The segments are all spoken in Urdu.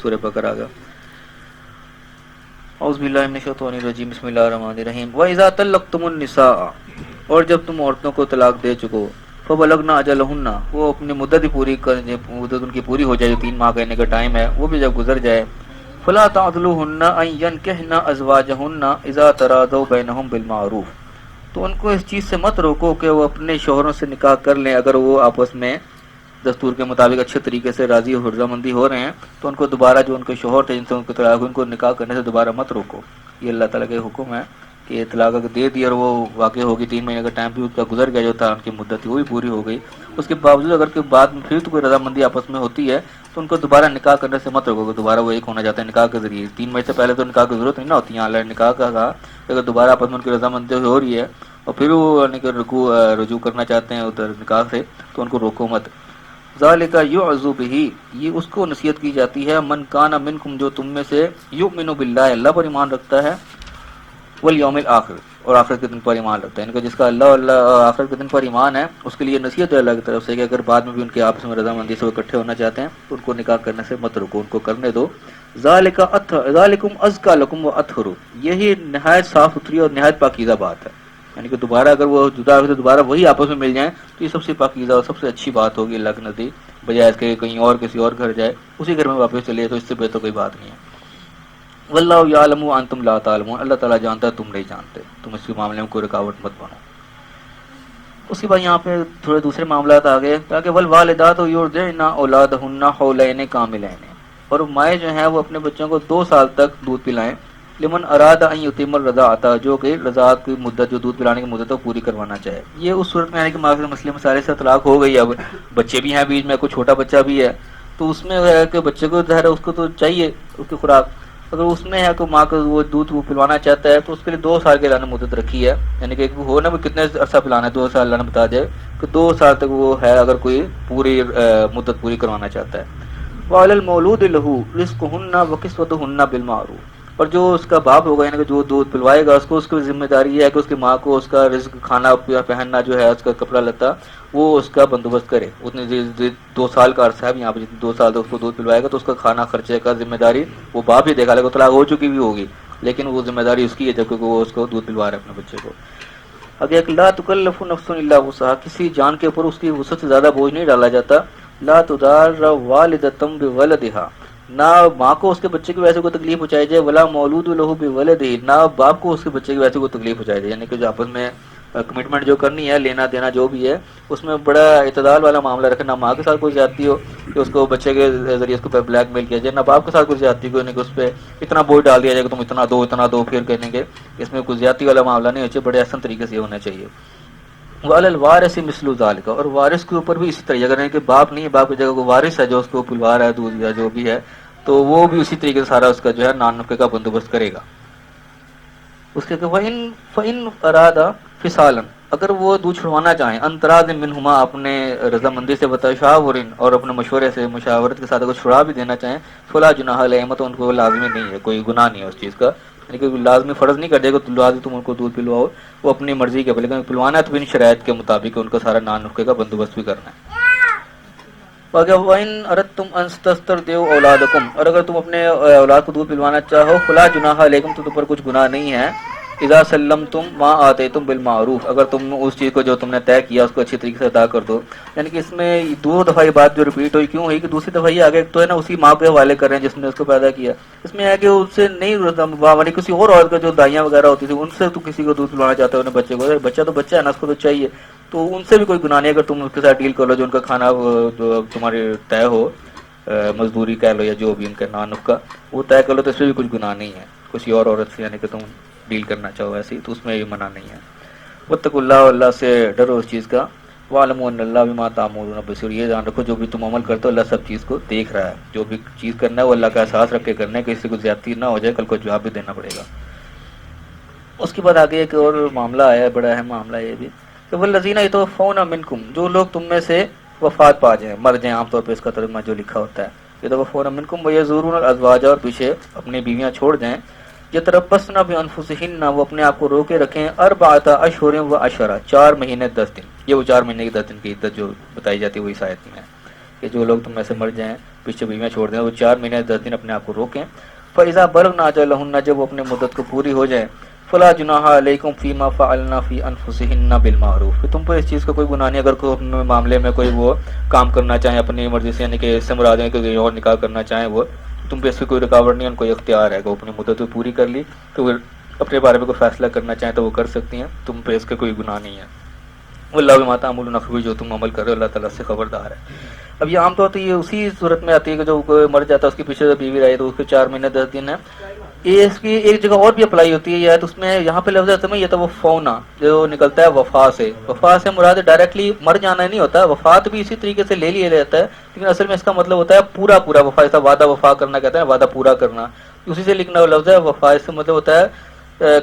سورہ بقرہ کا. اعوذ باللہ من الشیطان الرجیم بسم اللہ الرحمن الرحیم. وَإِذَا طَلَّقْتُمُ النِّسَاءَ اور جب تم عورتوں کو طلاق دے چکو فَبَلَغْنَ أَجَلَهُنَّ وہ اپنی مدت پوری کر مدت ان کی پوری ہو جائے جو 3 ماہ کہنے کا ٹائم ہے وہ بھی جب گزر جائے فَلَا تَعْضُلُوهُنَّ أَن يَنكِحْنَ أَزْوَاجَهُنَّ إِذَا تَرَاضَوْا بَيْنَهُم بِالْمَعْرُوفِ تو ان کو اس چیز سے مت روکو کہ وہ اپنے شوہروں سے نکاح کر لیں اگر وہ آپس میں دستور کے مطابق اچھے طریقے سے راضی اور رضامندی ہو رہے ہیں تو ان کو دوبارہ جو ان کے شوہر تھے جن سے ان کو طلاق ان کو نکاح کرنے سے دوبارہ مت روکو. یہ اللہ تعالیٰ کے حکم ہے کہ طلاق اگر دے دی اور وہ واقع ہوگی 3 مہینے کا ٹائم بھی اس کا گزر گیا جو تھا ان کی مدت تھی وہ بھی پوری ہو گئی اس کے باوجود اگر کوئی بعد میں پھر تو کوئی رضامندی آپس میں ہوتی ہے تو ان کو دوبارہ نکاح کرنے سے مت روکو. دوبارہ وہ ایک ہونا چاہتے ہیں نکاح کے ذریعے 3 مہینے سے پہلے تو نکاح کی ضرورت نہیں نہ ہوتی ہے اللہ نے نکاح کا کہا اگر دوبارہ آپس میں ان کی رضامندی ہو رہی ہے اور پھر وہ رجوع کرنا چاہتے ہیں ادھر نکاح سے تو ان کو روکو مت. ذالک یعظ بہ یہ اس کو نصیحت کی جاتی ہے من کان منکم جو تم میں سے یؤمن باللہ اللہ پر ایمان رکھتا ہے والیوم الاخر اور آخرت کے دن پر ایمان رکھتا ہے. یعنی کہ جس کا اللہ آخرت کے دن پر ایمان ہے اس کے لیے نصیحت ہے اللہ کی طرف سے کہ اگر بعد میں بھی ان کے آپس میں رضامندی سے اکٹھے ہونا چاہتے ہیں تو ان کو نکاح کرنے سے مت رکو ان کو کرنے دو. ذالکم ازکا لکم واطہر یہی نہایت صاف ستھری اور نہایت پاکیزہ بات ہے. یعنی کہ دوبارہ اگر وہ جدا ہوئے تو دوبارہ وہی آپس میں مل جائیں تو یہ سب سے پاکیزہ اور سب سے اچھی بات ہوگی اللہ کے نزدیک بجائے اس کے کہیں اور کسی اور گھر جائے اسی گھر میں واپس چلے تو اس سے بہتر کوئی بات نہیں ہے. واللہ یعلم وانتم لا تعلمون اللہ تعالیٰ جانتا ہے تم نہیں جانتے تم اس کے معاملے میں کوئی رکاوٹ مت بنو. اس کے بعد یہاں پہ تھوڑے دوسرے معاملات آگے تاکہ والوالدات یرضعن اولادہن حولین کاملین اور مائیں جو ہیں وہ اپنے بچوں کو 2 سال تک دودھ پلائیں لمن اراد ان یتم الرضاعۃ جو کہ رضاعت کی مدت جو دودھ پلانے کی مدت ہے پوری کروانا چاہے. یہ اس صورت میں ہے کہ مسئلے مسائل سے طلاق ہو گئی اب بچے بھی ہیں بیچ میں کوئی چھوٹا بچہ بھی ہے تو اس میں ہے کہ بچے کو ظاہر ہے اس کو تو چاہیے اس کی خوراک اگر اس میں ہے کہ ماں کو وہ دودھ وہ پلوانا چاہتا ہے تو اس کے لیے 2 سال کے اللہ نے مدت رکھی ہے. یعنی کہ ہو نا کتنے عرصہ پلانا ہے 2 سال اللہ نے بتا دیا کہ 2 سال تک وہ ہے اگر کوئی پوری مدت پوری کروانا چاہتا ہے. وعلی المولود لہ رزقہن وکسوتہن بالمعروف اور جو اس کا باپ ہوگا یعنی کہ جو دودھ پلوائے گا اس کی ذمہ داری یہ ہے کہ اس کی ماں کو اس کا رزق کھانا پہننا جو ہے اس کا کپڑا لتا وہ اس کا بندوبست کرے. اتنے 2 سال کا عرصہ ہے یہاں پہ 2 سال تک اس کو دودھ پلوائے گا تو اس کا کھانا خرچے کا ذمہ داری وہ باپ ہی دیکھا لے طلاق ہو چکی بھی ہوگی لیکن وہ ذمہ داری اس کی ہے جبکہ وہ اس کو دودھ پلوا رہا ہے اپنے بچے کو. اگر لا تکلف نفس الا وسعها کسی جان کے اوپر اس کی وسعت سے زیادہ بوجھ نہیں ڈالا جاتا. لا تضار والدۃ بولدها نہ ماں کو اس کے بچے کی وجہ سے کوئی تکلیف پہنچائی جائے ولا مولود لہ بولدہ نہ باپ کو اس کے بچے کی وجہ سے کوئی تکلیف پہنچائی جائے. یعنی کہ جو آپس میں کمٹمنٹ جو کرنی ہے لینا دینا جو بھی ہے اس میں بڑا اعتدال والا معاملہ رکھے. نہ ماں کے ساتھ کوئی زیادتی ہو کہ اس کو بچے کے ذریعے اس کو بلیک میل کیا جائے نہ باپ کے ساتھ کوئی زیادتی کو کہ اس پہ اتنا بوجھ ڈال دیا جائے کہ تم اتنا دو پھر کہنے کے اس میں کوئی زیادتی والا معاملہ نہیں ہونا چاہیے. بڑے احسن طریقے سے یہ ہونا چاہیے. وعلی الوارث مثل ذلک اور وارث کے اوپر بھی اسی طرح اگر کہ باپ نہیں ہے باپ کی جگہ کوئی وارث ہے جو اس کو پلوا رہا ہے دودھ یا جو بھی ہے تو وہ بھی اسی طریقے سے سارا اس کا جو ہے نان نفقے کا بندوبست کرے گا. اس کے فَإِنْ أَرَادَ فِصَالًا اگر وہ دودھ چھڑوانا چاہیں انتراض منہما اپنے رضامندی سے بتشاور اور اپنے مشورے سے مشاورت کے ساتھ اگر چھڑا بھی دینا چاہیں فلا جناح علیہما تو ان کو لازمی نہیں ہے کوئی گناہ نہیں ہے اس چیز کا. یعنی کہ لازمی فرض نہیں کر دے گا لازمی تم ان کو دودھ پلواؤ وہ اپنی مرضی کے لیکن پلوانا ہے تو ان شرائط کے مطابق ان کا سارا نان نفقے کا بندوبست بھی کرنا ہے. وَإِنْ أَرَدْتُمْ أَنْ تَسْتَرْضِعُوا أَوْلَادَكُمْ اور اگر تم اپنے اولاد کو دودھ پلوانا چاہو فلا جناح علیکم تو تم پر کچھ گناہ نہیں ہے. اذا سلمتم ما آتیتم بالمعروف اگر تم اس چیز کو جو تم نے طے کیا اس کو اچھی طریقے سے ادا کر دو. یعنی کہ اس میں 2 دفعہ یہ بات جو ریپیٹ ہوئی کیوں ہوئی کہ دوسری دفعہ یہ آگے تو ہے نا اسی ماں کے حوالے کر رہے ہیں جس نے اس کو پیدا کیا. اس میں ہے کہ اس سے نہیں یعنی کسی اور عورت کا جو دائیاں وغیرہ ہوتی تھی ان سے تو کسی کو دودھ پلوانا چاہتے ہو بچے کو بچہ تو بچہ ہے نا اس کو تو چاہیے تو ان سے بھی کوئی گناہ نہیں اگر تم اس کے ساتھ ڈیل کر لو جو ان کا کھانا تمہارے طے ہو مزدوری کہہ لو یا جو بھی ان کا نان نفقہ وہ طے کر لو تو اس میں بھی کچھ گناہ نہیں ہے. کسی اور عورت سے یعنی کہ تم ڈیل کرنا چاہو ایسی تو اس میں بھی منع نہیں ہے. واتقوا اللہ اللہ سے ڈرو اس چیز کا. وَاعْلَمُوا أَنَّ اللَّهَ بِمَا تَعْمَلُونَ بَصِيرٌ یہ جان رکھو جو بھی تم عمل کرتے ہو اللہ سب چیز کو دیکھ رہا ہے. جو بھی چیز کرنا ہے وہ اللہ کا احساس رکھ کے کرنا ہے کہ اس سے کوئی زیادتی نہ ہو جائے کل کو جواب بھی دینا پڑے گا. اس کے بعد آگے ایک اور معاملہ آیا ہے بڑا اہم معاملہ یہ بھی کہ وَالَّذِينَ يَتَوَفَّوْنَ مِنْكُمْ جو لوگ تم میں سے وفات پا جائیں مر جائیں عام طور پہ اس کا ترجمہ جو لکھا ہوتا ہے يَتَوَفَّوْنَ مِنْكُمْ وَيَزُورُونَ الْأَزْوَاجَ اور پیچھے اپنی بیویاں چھوڑ جائیں یتربصن بانفسہن وہ اپنے آپ کو روکے رکھیں 4 اشہر و 10 4 مہینے 10 دن. یہ وہ 4 مہینے کی 10 دن کی عدت جو بتائی جاتی ہے وہی آیت میں ہے کہ جو لوگ تم میں سے مر جائیں پیچھے بیویاں چھوڑ دیں، وہ 4 مہینے 10 دن اپنے آپ کو روکیں. فَإِذَا بَلَغْنَ أَجَلَهُنَّ جب وہ اپنے مدت کو پوری ہو جائے، فَلَا جُنَاحَ عَلَيْكُمْ فِي مَا فَعَلْنَا فِي أَنفُسِهِنَّ بِالْمَعْرُوفِ. پھر تم پر اس چیز کا کوئی گناہ نہیں اگر کوئی اپنے معاملے میں کوئی وہ کام کرنا چاہیں اپنی مرضی سے، یعنی کہ اس سے مراد ہے کہ کوئی اور نکاح کرنا چاہیں وہ، تم پہ اس کی کوئی رکاوٹ نہیں ہے، ان کو اختیار ہے کہ وہ اپنی مدت پوری کر لی تو وہ اپنے بارے میں کوئی فیصلہ کرنا چاہیں تو وہ کر سکتی ہیں، تم پہ اس کا کوئی گناہ نہیں ہے. اللہ بما تعملون خبیر، جو تم عمل کر رہے ہو اللہ تعالیٰ سے خبردار ہے. اب یہ عام طور پہ یہ اسی صورت میں آتی ہے کہ جو کوئی مر جاتا ہے اس کے پیچھے سے بیوی رہے تو اس کے 4 مہینے 10 دن ہے. یہ اس کی ایک جگہ اور بھی اپلائی ہوتی ہے یہ آیت، اس میں یہاں پہ لفظ میں یہ تو وفونا جو نکلتا ہے وفا سے. وفا سے مراد ڈائریکٹلی مر جانا نہیں ہوتا، وفات بھی اسی طریقے سے لے لیا جاتا ہے، لیکن اصل میں اس کا مطلب ہوتا ہے پورا پورا وفا، جیسا وعدہ وفا کرنا کہتے ہیں، وعدہ پورا کرنا، اسی سے لکھنا ہوا لفظ ہے. وفا اس سے مطلب ہوتا ہے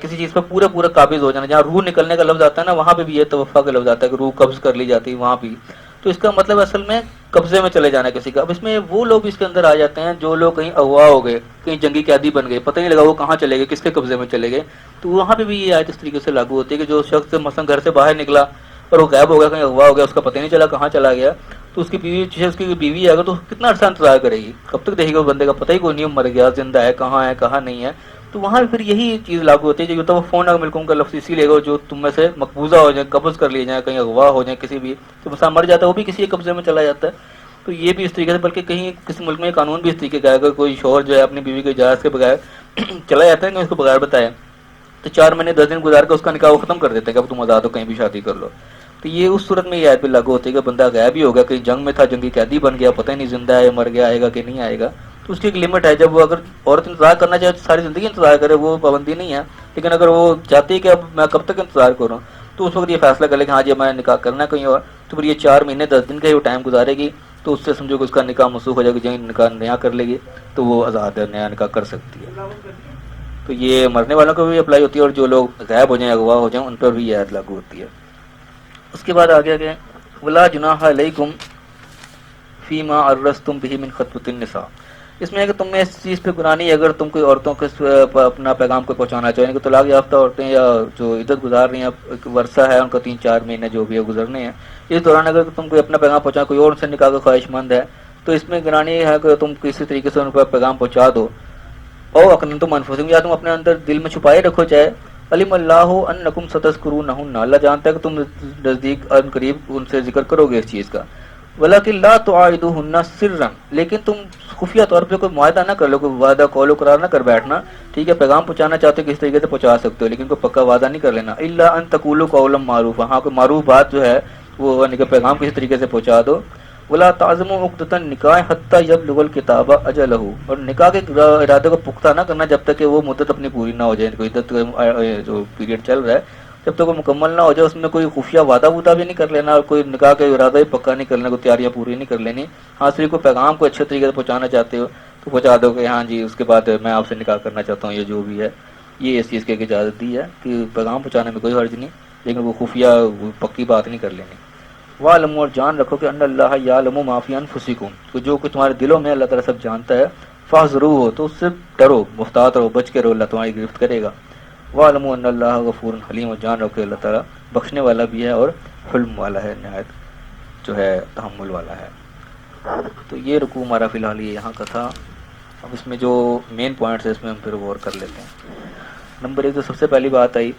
کسی چیز پہ پورا پورا قابض ہو جانا. جہاں روح نکلنے کا لفظ آتا ہے نا وہاں پہ بھی یہ توفا کا لفظ آتا ہے کہ روح قبض کر لی جاتی ہے وہاں بھی. تو اس کا مطلب اصل میں قبضے میں چلے جانا کسی کا. اب اس میں وہ لوگ اس کے اندر آ جاتے ہیں جو لوگ کہیں اغوا ہو گئے، کہیں جنگی قیدی بن گئے، پتہ نہیں لگا وہ کہاں چلے گئے، کس کے قبضے میں چلے گئے. تو وہاں پہ بھی یہ آیت اس طریقے سے لاگو ہوتی ہے کہ جو شخص مثلا گھر سے باہر نکلا اور وہ غائب ہو گیا، کہیں اغوا ہو گیا، اس کا پتہ نہیں چلا کہاں چلا گیا، تو اس کی بیوی اس کی بیوی ہے تو کتنا عرصہ انتظار کرے گی، کب تک دیکھے گا اس بندے کا پتہ ہی کوئی نہیں مر گیا زندہ ہے کہاں نہیں ہے. تو وہاں پھر یہی چیز لاگو ہوتی ہے کہ تو فون ملکوں کا لفظ اسی لے گا جو تم میں سے مقبوضہ ہو جائیں، قبض کر لیے جائیں، کہیں اغوا ہو جائیں، کسی بھی تو مثلا مر جاتا ہے وہ بھی کسی کے قبضے میں چلا جاتا ہے. تو یہ بھی اس طریقے سے، بلکہ کہیں کسی ملک میں قانون بھی اس طریقے کا ہے کہ کوئی شوہر جو ہے اپنی بیوی کے اجازت کے بغیر چلا جاتا ہے کہ اس کو بغیر بتایا تو 4 مہینے 10 دن گزار کے اس کا نکاح وہ ختم کر دیتے ہیں کہ اب تم آزاد ہو کہیں بھی شادی کر لو. تو یہ اس صورت میں یہ آیت پہ لاگو ہوتی ہے کہ بندہ غائب ہی ہو گیا، کہیں جنگ میں تھا، جنگی قیدی بن گیا، پتہ ہی نہیں زندہ ہے مر گیا، آئے گا کہ نہیں آئے گا. تو اس کی ایک لمٹ ہے، جب وہ اگر عورت انتظار کرنا چاہے تو ساری زندگی انتظار کرے، وہ پابندی نہیں ہے. لیکن اگر وہ چاہتی ہے کہ اب میں کب تک انتظار کروں تو اس وقت یہ فیصلہ کر لے کہ ہاں جی میں نکاح کرنا ہے کہیں اور، تو پھر یہ 4 مہینے 10 دن کا ہی وہ ٹائم گزارے گی تو اس سے سمجھو کہ اس کا نکاح منسوخ ہو جائے گا. جہیں نکاح نیا کر لے گی تو وہ آزاد ہے، نیا نکاح کر سکتی ہے. تو یہ مرنے والوں کو بھی اپلائی ہوتی ہے اور جو لوگ غائب ہو جائیں اغوا ہو جائیں ان پر بھی یہ آیت لاگو ہوتی ہے. اس کے بعد آگے کہ ولا جناح علیکم فیما عرضتم به من خطبۃ النساء. اس میں ہے کہ تم میں اس چیز پہ گناہ نہیں اگر تم کوئی عورتوں کے اپنا پیغام کو پہنچانا چاہو، یعنی کہ طلاق یافتہ عورتیں یا جو عدت گزار رہی ہیں، ایک ورثہ ہے ان کا 3-4 مہینے جو بھی ہے گزرنے ہیں، اس دوران اگر تم کوئی اپنا پیغام پہنچا، کوئی اور ان سے نکاح کا خواہش مند ہے تو اس میں گناہ نہیں ہے کہ تم کسی طریقے سے ان کو پیغام پہنچا دو. او اکنتم انفسکم، یا تم اپنے اندر دل میں چھپائے رکھو چاہے. علم اللہ انکم ستذکرونہن، اللہ جانتا ہے کہ تم نزدیک ان قریب ان سے ذکر کرو گے اس چیز کا. ولکن لا تعاہدوہن سرا، لیکن تم خفیہ طور پہ کوئی معاہدہ نہ کر لو، کوئی وعدہ قول و قرار نہ کر بیٹھنا. ٹھیک ہے پیغام پہنچانا چاہتے ہو کس طریقے سے پہنچا سکتے ہو لیکن کوئی پکا وعدہ نہیں کر لینا. الا ان تقولوا قولا معروفا، ہاں کوئی معروف بات جو ہے وہ یعنی کہ پیغام کسی طریقے سے پہنچا دو. ولا تعزموا عقدۃ النکاح حتی یبلغ الکتاب اجلہ، اور نکاح کے ارادے کو پختہ نہ کرنا جب تک کہ وہ مدت اپنی پوری نہ ہو جائے، کوئی عدت جو پیریڈ چل رہا ہے جب تک وہ مکمل نہ ہو جائے اس میں کوئی خفیہ وعدہ بھی نہیں کر لینا اور کوئی نکاح کا ارادہ بھی پکا نہیں کر لینا، کوئی تیاریاں پوری نہیں کر لینی. ہاں صرف کوئی پیغام کو اچھے طریقے سے پہنچانا چاہتے ہو تو پہنچا دو کہ ہاں جی اس کے بعد میں آپ سے نکاح کرنا چاہتا ہوں، یہ جو بھی ہے یہ اس چیز کی اجازت دی ہے کہ پیغام پہنچانے میں کوئی حرج نہیں، لیکن وہ خفیہ پکی بات نہیں کر لینی. وَاعْلَمُوا، اور جان رکھو کہ ان اللہ یعلم ما فی انفسکم، تو جو کچھ تمہارے دلوں میں اللہ تعالیٰ سب جانتا ہے. فاحذروہ، تو اس سے ڈرو، محتاط رہو، بچ کے رہو، اللہ تمہاری گرفت کرے گا. وَاعْلَمُوا ان اللہ غفور حلیم، اور جان رکھو کہ اللہ تعالیٰ بخشنے والا بھی ہے اور حلم والا ہے، نہایت جو ہے تحمل والا ہے. تو یہ رکوع ہمارا فی الحال یہ یہاں کا تھا. اب اس میں جو مین پوائنٹس ہے اس میں ہم پھر غور کر لیتے ہیں. نمبر 1 تو سب سے پہلی بات آئی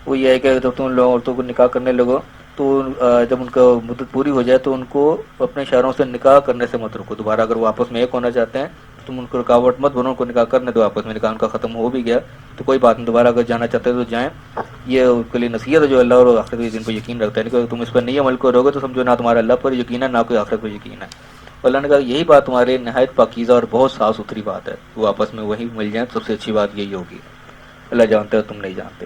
وہ یہ ہے کہ جب تم لوگ عورتوں کو نکاح کرنے لگو تو جب ان کا مدت پوری ہو جائے تو ان کو اپنے شوہروں سے نکاح کرنے سے مت رکو. دوبارہ اگر وہ آپس میں ایک ہونا چاہتے ہیں تو تم ان کو رکاوٹ مت بنو، ان کو نکاح کرنے دو آپس میں. نکاح ان کا ختم ہو بھی گیا تو کوئی بات نہیں، دوبارہ اگر جانا چاہتے ہیں تو جائیں. یہ ان کے لیے نصیحت ہے جو اللہ اور آخرت کے دن پر یقین رکھتا ہے. کہ تم اس پر نہیں عمل کرو گے تو سمجھو نہ تمہارا اللہ پر یقین ہے نہ کوئی آخرت پر یقین ہے. اللہ نے کہا یہی بات تمہارے نہایت پاکیزہ اور بہت صاف ستھری بات ہے، وہ آپس میں وہی مل جائیں سب سے اچھی بات یہی ہوگی. اللہ جانتا ہے تم نہیں جانتے.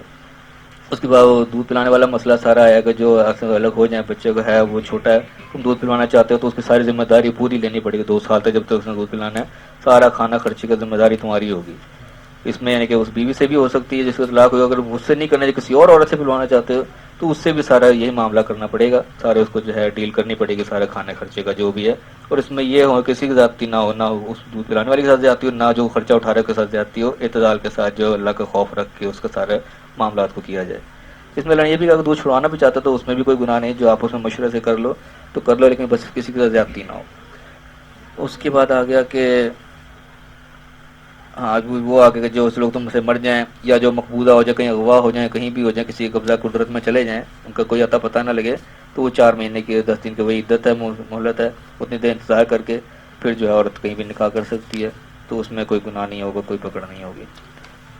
اس کے بعد وہ دودھ پلانے والا مسئلہ سارا ہے کہ جو الگ ہو جائیں، بچے کو ہے وہ چھوٹا ہے، تم دودھ پلوانا چاہتے ہو تو اس کی ساری ذمہ داری پوری لینی پڑے گی 2 سال تک جب تک اس نے دودھ پلانا ہے. سارا کھانا خرچی کا ذمہ داری تمہاری ہوگی. اس میں یعنی کہ اس بیوی سے بھی ہو سکتی ہے جس کو طلاق ہو، اگر اس سے نہیں کرنا کسی اور عورت سے پلوانا چاہتے ہو تو اس سے بھی سارا یہی معاملہ کرنا پڑے گا، سارے اس کو جو ہے ڈیل کرنی پڑے گی سارے کھانے خرچے کا جو بھی ہے. اور اس میں یہ ہو کسی کی زیادتی نہ ہو، نہ اس دودھ پلانے والی کے ساتھ زیادتی ہو، نہ جو خرچہ اٹھا رہے کے ساتھ زیادتی ہو. اعتدال کے ساتھ جو اللہ کا خوف رکھ کے اس کے سارے معاملات کو کیا جائے. اس میں یہ بھی کہا کہ دودھ چھڑوانا بھی چاہتا تو اس میں بھی کوئی گناہ نہیں، جو آپس میں مشورے سے کر لو تو کر لو، لیکن بس کسی کے ساتھ زیادتی نہ ہو. اس کے بعد آ گیا کہ ہاں وہ آگے کہ جو لوگ تم سے مر جائیں یا جو مقبوضہ ہو جائے، کہیں اغوا ہو جائیں، کہیں بھی ہو جائیں، کسی قبضہ قدرت میں چلے جائیں، ان کا کوئی عطا پتہ نہ لگے، تو وہ 4 مہینے کی 10 دن کی وہی عدت ہے، مہلت ہے، اتنی دیر انتظار کر کے پھر جو ہے عورت کہیں بھی نکاح کر سکتی ہے، تو اس میں کوئی گناہ نہیں ہوگا، کوئی پکڑ نہیں ہوگی۔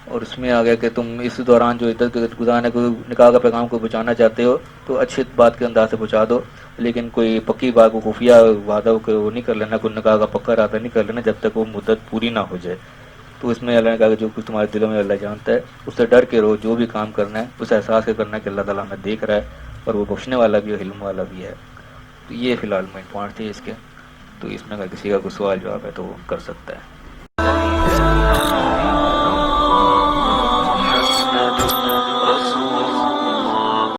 اور اس میں آ گیا کہ تم اس دوران جو عدت گزارنے کو نکاح کا پیغام کو پہنچانا چاہتے ہو تو اچھی بات کے انداز سے پہنچا دو، لیکن کوئی پکی بات کو خفیہ وعدہ کو وہ نہیں کر لینا، کوئی نکاح کا پکا ارادہ نہیں کر لینا جب تک وہ مدت پوری نہ ہو جائے۔ تو اس میں اللہ نے کہا کہ جو کچھ تمہارے دلوں میں اللہ جانتا ہے، اس سے ڈر کے رہو، جو بھی کام کرنا ہے اس احساس کے کرنا ہے کہ اللہ تعالیٰ ہمیں دیکھ رہا ہے اور وہ بخشنے والا بھی ہے، علم والا بھی ہے۔ تو یہ فی الحال مین پوائنٹ تھے اس کے، تو اس میں اگر کسی کا کوئی سوال جواب ہے تو وہ کر سکتا ہے۔